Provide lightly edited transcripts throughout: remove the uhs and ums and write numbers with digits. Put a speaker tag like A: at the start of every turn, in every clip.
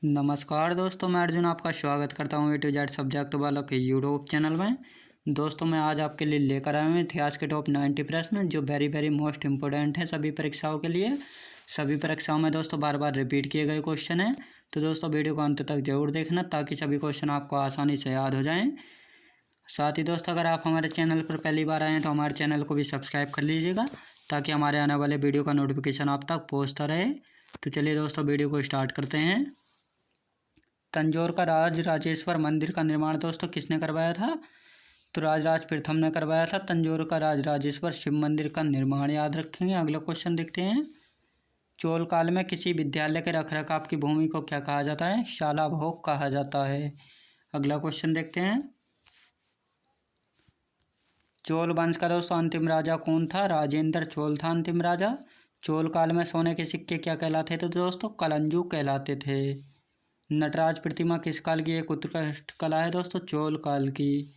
A: नमस्कार दोस्तों, मैं अर्जुन आपका स्वागत करता हूँ A to Z सब्जेक्ट वालों के यूट्यूब चैनल में। दोस्तों, मैं आज आपके लिए लेकर आया हूँ इतिहास के टॉप 90 प्रश्न जो वेरी मोस्ट इम्पोर्टेंट है सभी परीक्षाओं के लिए। सभी परीक्षाओं में दोस्तों बार बार रिपीट किए गए क्वेश्चन हैं, तो दोस्तों वीडियो को अंत तक जरूर देखना ताकि सभी क्वेश्चन आपको आसानी से याद हो जाएँ। साथ ही दोस्तों, अगर आप हमारे चैनल पर पहली बार आए हैं तो हमारे चैनल को भी सब्सक्राइब कर लीजिएगा ताकि हमारे आने वाले वीडियो का नोटिफिकेशन आप तक पहुँचता रहे। तो चलिए दोस्तों, वीडियो को स्टार्ट करते हैं। तंजौर का राजराजेश्वर मंदिर का निर्माण दोस्तों किसने करवाया था? तो राजराज प्रथम ने करवाया था तंजौर का राजराजेश्वर शिव मंदिर का निर्माण। याद रखेंगे। अगला क्वेश्चन देखते हैं। चोल काल में किसी विद्यालय के रखरखाव की भूमि को क्या कहा जाता है? शाला भोग कहा जाता है। अगला क्वेश्चन देखते हैं। चोल वंश का दोस्तों अंतिम राजा कौन था? राजेंद्र चोल था अंतिम राजा। चोल काल में सोने के सिक्के क्या कहलाते थे दोस्तों? कलंजू कहलाते थे। नटराज प्रतिमा किस काल की एक उत्कृष्ट कला है दोस्तों? चोल काल की।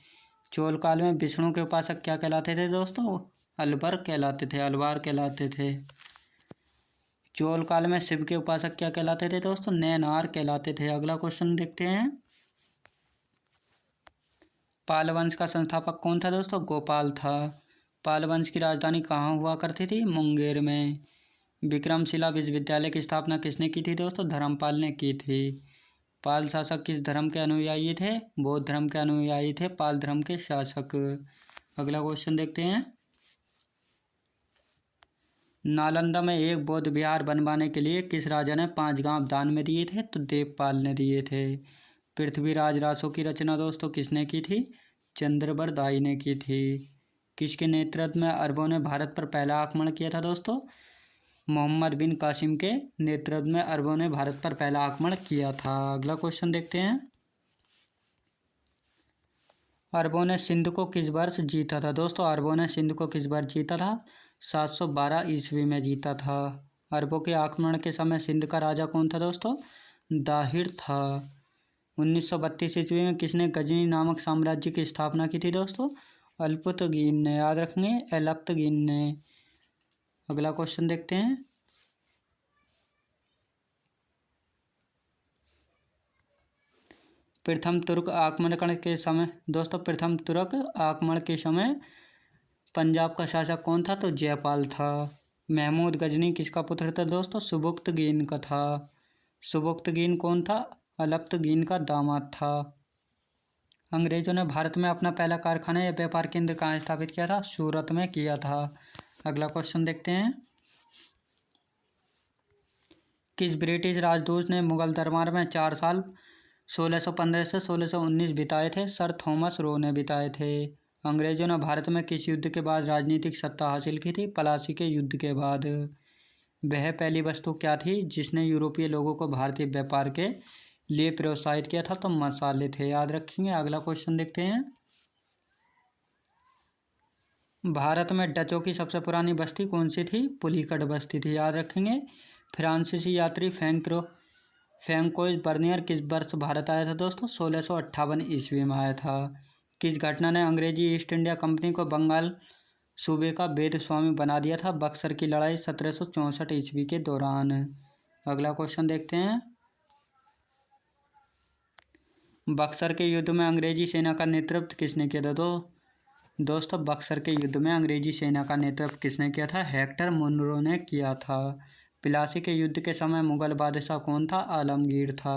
A: चोल काल में विष्णु के उपासक क्या कहलाते थे दोस्तों? अलवर कहलाते थे, अलवार कहलाते थे। चोल काल में शिव के उपासक क्या कहलाते थे दोस्तों? नैनार कहलाते थे। अगला क्वेश्चन देखते हैं। पाल वंश का संस्थापक कौन था दोस्तों? गोपाल था। पाल वंश की राजधानी कहाँ हुआ करती थी? मुंगेर में। विक्रमशिला विश्वविद्यालय की स्थापना किसने की थी दोस्तों? धर्मपाल ने की थी। पाल शासक किस धर्म के अनुयायी थे? बौद्ध धर्म के अनुयायी थे पाल धर्म के शासक। अगला क्वेश्चन देखते हैं। नालंदा में एक बौद्ध विहार बनवाने के लिए किस राजा ने 5 गांव दान में दिए थे? तो देवपाल ने दिए थे। पृथ्वीराज रासो की रचना दोस्तों किसने की थी? चंद्रबरदाई ने की थी। किसके नेतृत्व में अरबों ने भारत पर पहला आक्रमण किया था दोस्तों? मोहम्मद बिन कासिम के नेतृत्व में अरबों ने भारत पर पहला आक्रमण किया था। अगला क्वेश्चन देखते हैं। अरबों ने सिंध को किस वर्ष जीता था दोस्तों? अरबों ने सिंध को किस वर्ष जीता था? 712 ईस्वी में जीता था। अरबों के आक्रमण के समय सिंध का राजा कौन था दोस्तों? दाहिर था। 1932 ईस्वी में किसने गजनी नामक साम्राज्य की स्थापना की थी दोस्तों? अल्पतगीन ने। याद रखेंगे, एलप्तगीन ने। अगला क्वेश्चन देखते हैं। प्रथम तुर्क आक्रमण के समय दोस्तों प्रथम तुर्क आक्रमण के समय पंजाब का शासक कौन था? तो जयपाल था। महमूद गजनी किसका पुत्र था दोस्तों? सुबुक्तगीन का था। सुबुक्तगीन कौन था? अल्पतगीन का दामाद था। अंग्रेजों ने भारत में अपना पहला कारखाना या व्यापार केंद्र कहाँ स्थापित किया था? सूरत में किया था। अगला क्वेश्चन देखते हैं। किस ब्रिटिश राजदूत ने मुगल दरबार में 4 साल 1615 से 1619 बिताए थे? सर थॉमस रो ने बिताए थे। अंग्रेजों ने भारत में किस युद्ध के बाद राजनीतिक सत्ता हासिल की थी? प्लासी के युद्ध के बाद। वह पहली वस्तु क्या थी जिसने यूरोपीय लोगों को भारतीय व्यापार के लिए प्रोत्साहित किया था? तो मसाले थे। याद रखेंगे। अगला क्वेश्चन देखते हैं। भारत में डचों की सबसे पुरानी बस्ती कौन सी थी? पुलिकट बस्ती थी। याद रखेंगे। फ्रांसीसी यात्री फ्रैंकोइस बर्नियर किस वर्ष भारत आया था दोस्तों? 1658 ईस्वी में आया था। किस घटना ने अंग्रेजी ईस्ट इंडिया कंपनी को बंगाल सूबे का वेद स्वामी बना दिया था? बक्सर की लड़ाई 1764 ईस्वी के दौरान। अगला क्वेश्चन देखते हैं। बक्सर के युद्ध में अंग्रेजी सेना का नेतृत्व किसने किया था? दोस्तों बक्सर के युद्ध में अंग्रेजी सेना का नेतृत्व किसने किया था? हेक्टर मुनरो ने किया था। प्लासी के युद्ध के समय मुगल बादशाह कौन था? आलमगीर था।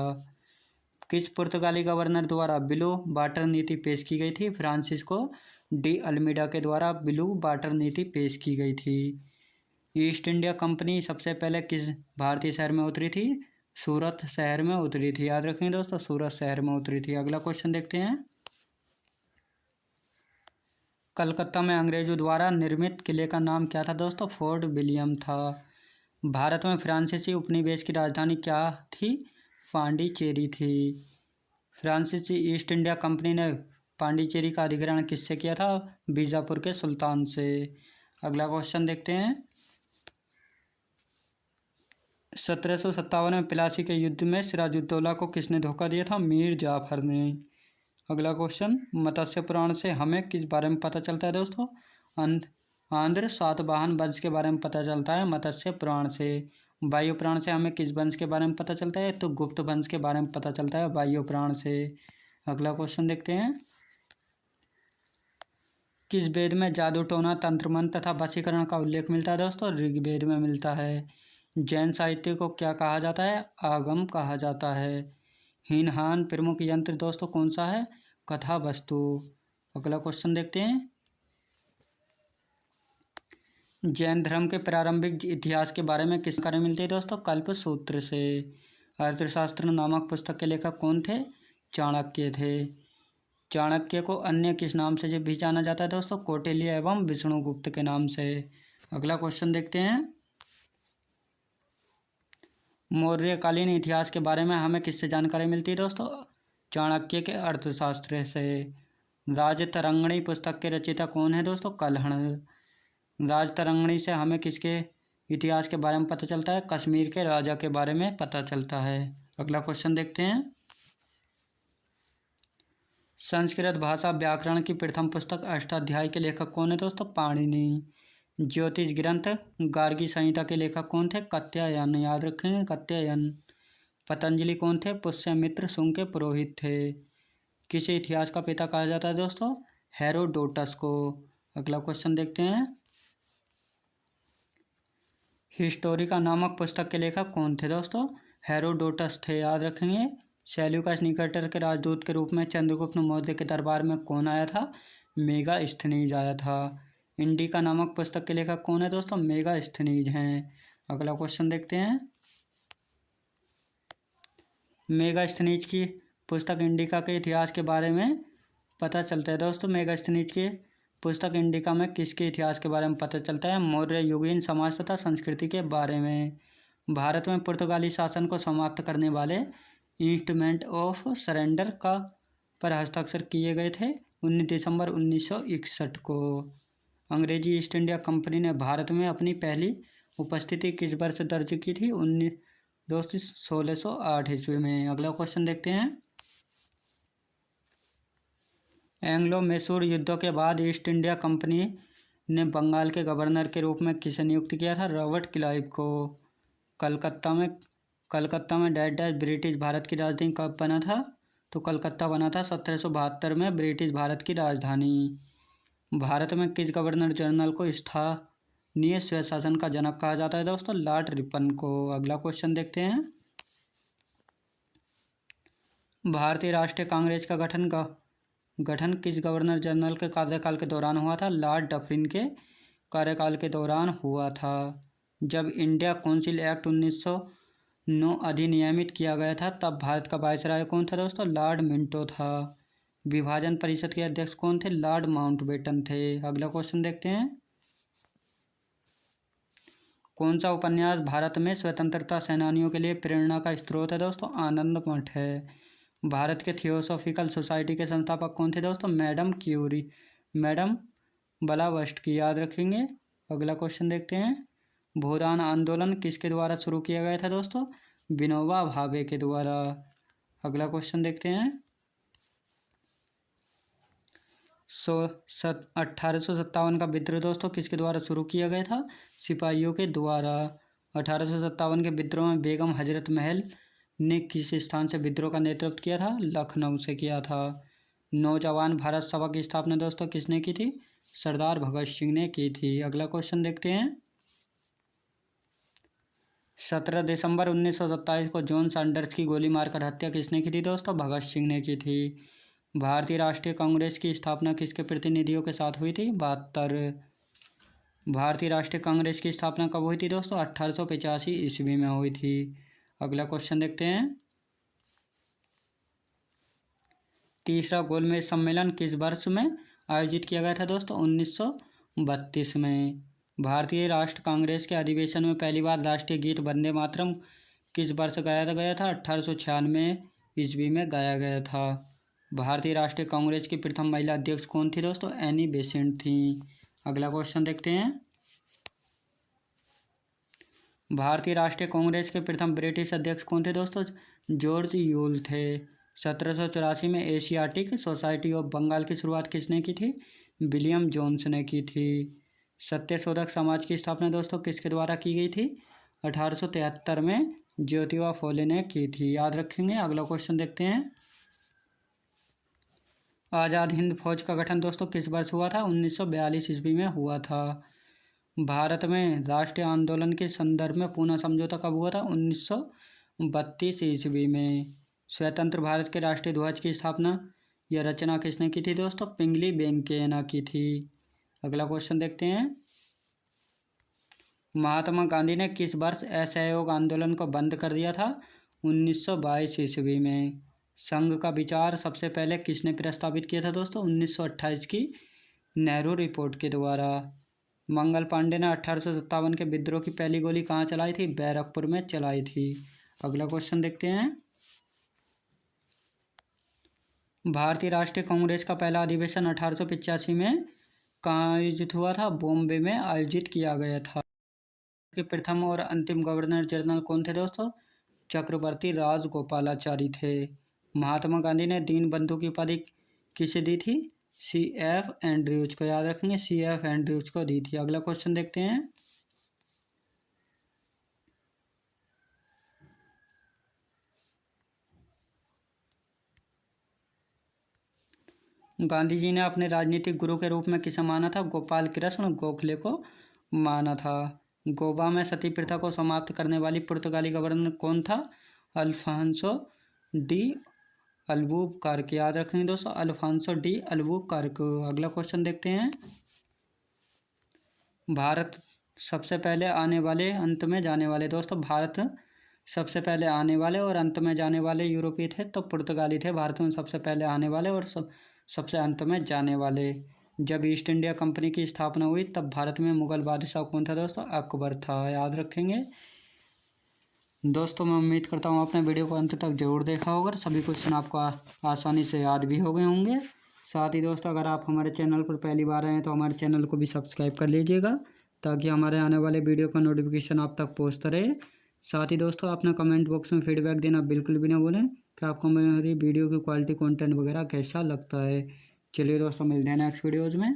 A: किस पुर्तगाली गवर्नर द्वारा ब्लू वाटर नीति पेश की गई थी? फ्रांसिस्को डी अल्मीडा के द्वारा ब्लू वाटर नीति पेश की गई थी। ईस्ट इंडिया कंपनी सबसे पहले किस भारतीय शहर में उतरी थी? सूरत शहर में उतरी थी। याद रखेंगे दोस्तों, सूरत शहर में उतरी थी। अगला क्वेश्चन देखते हैं। कलकत्ता में अंग्रेजों द्वारा निर्मित किले का नाम क्या था दोस्तों? फोर्ट विलियम था। भारत में फ्रांसीसी उपनिवेश की राजधानी क्या थी? पांडिचेरी थी। फ्रांसीसी ईस्ट इंडिया कंपनी ने पांडिचेरी का अधिग्रहण किससे किया था? बीजापुर के सुल्तान से। अगला क्वेश्चन देखते हैं। 1757 में प्लासी के युद्ध में सिराजुद्दौला को किसने धोखा दिया था? मीर जाफर ने। अगला क्वेश्चन। मत्स्य पुराण से हमें किस बारे में पता चलता है दोस्तों? आंध्र सातवाहन वंश के बारे में पता चलता है मत्स्य पुराण से। वायुप्राण से हमें किस वंश के बारे में पता चलता है? तो गुप्त वंश के बारे में पता चलता है वायुप्राण से। अगला क्वेश्चन देखते हैं। किस वेद में जादू टोना तंत्र मंत्र तथा वशीकरण का उल्लेख मिलता है दोस्तों? ऋग्वेद में मिलता है। जैन साहित्य को क्या कहा जाता है? आगम कहा जाता है। हीनहान प्रमुख यंत्र दोस्तों कौन सा है? कथा वस्तु। अगला क्वेश्चन देखते हैं। जैन धर्म के प्रारंभिक इतिहास के बारे में किस कार्य मिलती है दोस्तों? कल्प सूत्र से। अर्थशास्त्र नामक पुस्तक के लेखक कौन थे? चाणक्य थे। चाणक्य को अन्य किस नाम से भी जाना जाता है दोस्तों? कौटिल्य एवं विष्णुगुप्त के नाम से। अगला क्वेश्चन देखते हैं। मौर्यकालीन इतिहास के बारे में हमें किससे जानकारी मिलती है दोस्तों? चाणक्य के अर्थशास्त्र से। राजतरंगिणी पुस्तक के रचयिता कौन है दोस्तों? कल्हण। राजतरंगिणी से हमें किसके इतिहास के बारे में पता चलता है? कश्मीर के राजा के बारे में पता चलता है। अगला क्वेश्चन देखते हैं। संस्कृत भाषा व्याकरण की प्रथम पुस्तक अष्टाध्यायी के लेखक कौन है दोस्तों? पाणिनि। ज्योतिष ग्रंथ गार्गी संहिता के लेखक कौन थे? कात्यायन। याद रखेंगे कात्यायन। पतंजलि कौन थे? पुष्यमित्र शुंग के पुरोहित थे। किसे इतिहास का पिता कहा जाता है दोस्तों? हेरोडोटस को। अगला क्वेश्चन देखते हैं। हिस्टोरिका नामक पुस्तक के लेखक कौन थे दोस्तों? हेरोडोटस थे। याद रखेंगे। सेल्यूकस निकेटर के राजदूत के रूप में चंद्रगुप्त मौर्य के दरबार में कौन आया था? मेगास्थनीज आया था। इंडिका नामक पुस्तक के लेखक कौन है दोस्तों? मेगास्थनीज हैं। अगला क्वेश्चन देखते हैं। मेगास्थनीज की पुस्तक इंडिका के इतिहास के बारे में पता चलता है दोस्तों। मेगास्थनीज की पुस्तक इंडिका में किसके इतिहास के बारे में पता चलता है? मौर्य युगीन समाज तथा संस्कृति के बारे में। भारत में पुर्तगाली शासन को समाप्त करने वाले इंस्ट्रूमेंट ऑफ सरेंडर का पर हस्ताक्षर किए गए थे 19 दिसंबर 1961 को। अंग्रेजी ईस्ट इंडिया कंपनी ने भारत में अपनी पहली उपस्थिति किस वर्ष दर्ज की थी? 1608 ईस्वी में। अगला क्वेश्चन देखते हैं। एंग्लो मैसूर युद्धों के बाद ईस्ट इंडिया कंपनी ने बंगाल के गवर्नर के रूप में किसे नियुक्त किया था? रॉबर्ट क्लाइव को। कलकत्ता में डैश डैश ब्रिटिश भारत की राजधानी कब बना था? तो कलकत्ता बना था 1772 में ब्रिटिश भारत की राजधानी। भारत में किस गवर्नर जनरल को स्थानीय स्वशासन का जनक कहा जाता है दोस्तों? लॉर्ड रिपन को। अगला क्वेश्चन देखते हैं। भारतीय राष्ट्रीय कांग्रेस का गठन किस गवर्नर जनरल के कार्यकाल के दौरान हुआ था? लॉर्ड डफरिन के कार्यकाल के दौरान हुआ था। जब इंडिया काउंसिल एक्ट 1909 अधिनियमित किया गया था तब भारत का वायसराय कौन था दोस्तों? लॉर्ड मिंटो था। विभाजन परिषद के अध्यक्ष कौन थे? लॉर्ड माउंटबेटन थे। अगला क्वेश्चन देखते हैं। कौन सा उपन्यास भारत में स्वतंत्रता सेनानियों के लिए प्रेरणा का स्रोत है दोस्तों? आनंद मठ है। भारत के थियोसॉफिकल सोसाइटी के संस्थापक कौन थे दोस्तों? Madam Blavatsky. याद रखेंगे। अगला क्वेश्चन देखते हैं। भूदान आंदोलन किसके द्वारा शुरू किया गया था दोस्तों? विनोबा भावे के द्वारा। अगला क्वेश्चन देखते हैं। 1857 का विद्रोह दोस्तों किसके द्वारा शुरू किया गया था? सिपाहियों के द्वारा। 1857 के विद्रोह में बेगम हजरत महल ने किस स्थान से विद्रोह का नेतृत्व किया था? लखनऊ से किया था। नौजवान भारत सभा की स्थापना दोस्तों किसने की थी? सरदार भगत सिंह ने की थी। अगला क्वेश्चन देखते हैं। 17 दिसंबर 1927 को जॉन सैंडर्स की गोली मारकर हत्या किसने की थी दोस्तों? भगत सिंह ने की थी। भारतीय राष्ट्रीय कांग्रेस की स्थापना किसके प्रतिनिधियों के साथ हुई थी? 72। भारतीय राष्ट्रीय कांग्रेस की स्थापना कब हुई थी दोस्तों? 1885 ईस्वी में हुई थी। अगला क्वेश्चन देखते हैं। तीसरा गोलमेज सम्मेलन किस वर्ष में आयोजित किया गया था दोस्तों? 1932 में। भारतीय राष्ट्र कांग्रेस के अधिवेशन में पहली बार राष्ट्रीय गीत वंदे मातरम किस वर्ष गाया गया था? 1896 ईस्वी में गाया गया था। भारतीय राष्ट्रीय कांग्रेस की प्रथम महिला अध्यक्ष कौन थी दोस्तों? एनी बेसेंट थी। अगला क्वेश्चन देखते हैं। भारतीय राष्ट्रीय कांग्रेस के प्रथम ब्रिटिश अध्यक्ष कौन थे दोस्तों? जॉर्ज यूल थे। 1784 में एशियाटिक सोसाइटी ऑफ बंगाल की शुरुआत किसने की थी? विलियम जोन्स ने की थी। सत्यशोधक समाज की स्थापना दोस्तों किसके द्वारा की गई थी? 1873 में ज्योतिबा फुले ने की थी, याद रखेंगे। अगला क्वेश्चन देखते हैं। आज़ाद हिंद फौज का गठन दोस्तों किस वर्ष हुआ था? 1942 ईस्वी में हुआ था। भारत में राष्ट्रीय आंदोलन के संदर्भ में पूना समझौता कब हुआ था? 1932 ईस्वी में। स्वतंत्र भारत के राष्ट्रीय ध्वज की स्थापना या रचना किसने की थी दोस्तों? पिंगली वेंकैया की थी। अगला क्वेश्चन देखते हैं। महात्मा गांधी ने किस वर्ष असहयोग आंदोलन को बंद कर दिया था? 1922 ईस्वी में। संघ का विचार सबसे पहले किसने प्रस्तावित किया था दोस्तों? 1928 की नेहरू रिपोर्ट के द्वारा। मंगल पांडे ने 1857 के विद्रोह की पहली गोली कहाँ चलाई थी? बैरकपुर में चलाई थी। अगला क्वेश्चन देखते हैं। भारतीय राष्ट्रीय कांग्रेस का पहला अधिवेशन 1885 में कहाँ आयोजित हुआ था? बॉम्बे में आयोजित किया गया था। के प्रथम और अंतिम गवर्नर जनरल कौन थे दोस्तों? चक्रवर्ती राजगोपालाचारी थे। महात्मा गांधी ने दीनबंधु की उपाधि किसे दी थी? C.F. एंड्रयूज को, याद रखेंगे, C.F. एंड्रयूज को दी थी। अगला क्वेश्चन देखते हैं। गांधी जी ने अपने राजनीतिक गुरु के रूप में किसे माना था? गोपाल कृष्ण गोखले को माना था। गोवा में सती प्रथा को समाप्त करने वाली पुर्तगाली गवर्नर कौन था? अल्फांसो डी अल्बुकर्क, याद रखेंगे दोस्तों, अल्फांसो डी अल्बुकर्क। अगला क्वेश्चन देखते हैं। भारत सबसे पहले आने वाले अंत में जाने वाले दोस्तों, भारत सबसे पहले आने वाले और अंत में जाने वाले यूरोपीय थे तो पुर्तगाली थे। भारत में सबसे पहले आने वाले और सबसे अंत में जाने वाले। जब ईस्ट इंडिया कंपनी की स्थापना हुई तब भारत में मुगल बादशाह कौन था दोस्तों? अकबर था, याद रखेंगे। दोस्तों मैं उम्मीद करता हूँ आपने वीडियो को अंत तक जरूर देखा होगा। सभी क्वेश्चन आपको आसानी से याद भी हो गए होंगे। साथ ही दोस्तों अगर आप हमारे चैनल पर पहली बार आए हैं तो हमारे चैनल को भी सब्सक्राइब कर लीजिएगा ताकि हमारे आने वाले वीडियो का नोटिफिकेशन आप तक पहुँचता रहे। साथ ही दोस्तों अपना कमेंट बॉक्स में फीडबैक देना बिल्कुल भी ना भूलें कि आपको मेरी वीडियो की क्वालिटी कंटेंट वगैरह कैसा लगता है। चलिए दोस्तों मिलते हैं नेक्स्ट वीडियोज़ में।